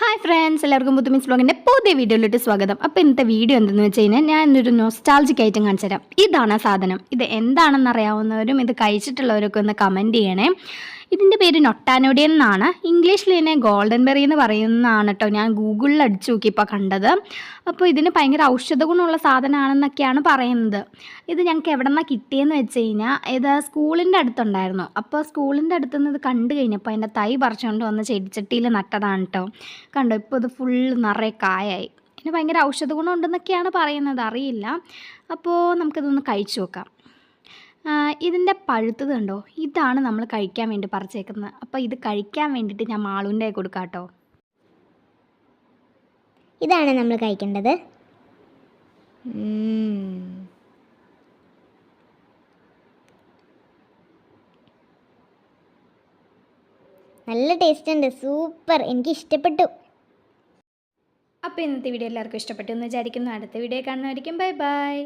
Hi friends, എല്ലാവർക്കും മുത്തുമിൻസ് ബ്ലോഗിൻ്റെ പുതിയ വീഡിയോയിലോട്ട് സ്വാഗതം. അപ്പോൾ ഇന്നത്തെ വീഡിയോ എന്തെന്ന് വെച്ച് കഴിഞ്ഞാൽ ഞാൻ ഇന്നൊരു നൊസ്റ്റാൾജിക് ഐറ്റം കാണിച്ചു തരാം. ഇതാണ് ആ സാധനം. ഇത് എന്താണെന്ന് അറിയാവുന്നവരും ഇത് കഴിച്ചിട്ടുള്ളവരൊക്കെ ഒന്ന് കമൻറ്റ് ചെയ്യണേ. ഇതിൻ്റെ പേര് നൊട്ടാനോഡിയൻ എന്നാണ്. ഇംഗ്ലീഷിൽ ഇതിനെ ഗോൾഡൻ ബെറി എന്ന് പറയുന്നതാണ് കേട്ടോ. ഞാൻ ഗൂഗിളിൽ അടിച്ചു നോക്കിയപ്പോൾ കണ്ടത്. അപ്പോൾ ഇതിന് ഭയങ്കര ഔഷധ ഗുണമുള്ള സാധനമാണെന്നൊക്കെയാണ് പറയുന്നത്. ഇത് ഞങ്ങൾക്ക് എവിടെ നിന്നാണ് കിട്ടിയെന്ന് വെച്ച് കഴിഞ്ഞാൽ ഇത് സ്കൂളിൻ്റെ അടുത്തുണ്ടായിരുന്നു. അപ്പോൾ സ്കൂളിൻ്റെ അടുത്തുനിന്ന് ഇത് കണ്ടു കഴിഞ്ഞപ്പോൾ അതിൻ്റെ തൈ പറിച്ചുകൊണ്ട് വന്ന് ചെടിച്ചട്ടിയിൽ നട്ടതാണ് കേട്ടോ. കണ്ടോ, ഇപ്പോൾ ഇത് ഫുള്ള് നിറയെ കായായി. ഇതിന് ഭയങ്കര ഔഷധ ഗുണം ഉണ്ടെന്നൊക്കെയാണ് പറയുന്നത്, അറിയില്ല. അപ്പോൾ നമുക്കിതൊന്ന് കഴിച്ചു നോക്കാം. ഇതിൻ്റെ പഴുത്തത് കണ്ടോ, ഇതാണ് നമ്മൾ കഴിക്കാൻ വേണ്ടി പറിച്ചേക്കുന്നത്. അപ്പോൾ ഇത് കഴിക്കാൻ വേണ്ടിയിട്ട് ഞാൻ മാളുവിൻ്റെ കൊടുക്കാം കേട്ടോ. ഇതാണ് നമ്മൾ കഴിക്കേണ്ടത്. നല്ല ടേസ്റ്റ് ഉണ്ട്, സൂപ്പർ, എനിക്ക് ഇഷ്ടപ്പെട്ടു. അപ്പോൾ ഇന്നത്തെ വീഡിയോ എല്ലാവർക്കും ഇഷ്ടപ്പെട്ടു എന്ന് വിചാരിക്കുന്നു. അടുത്ത വീഡിയോ കാണുന്നതായിരിക്കും. Bye bye.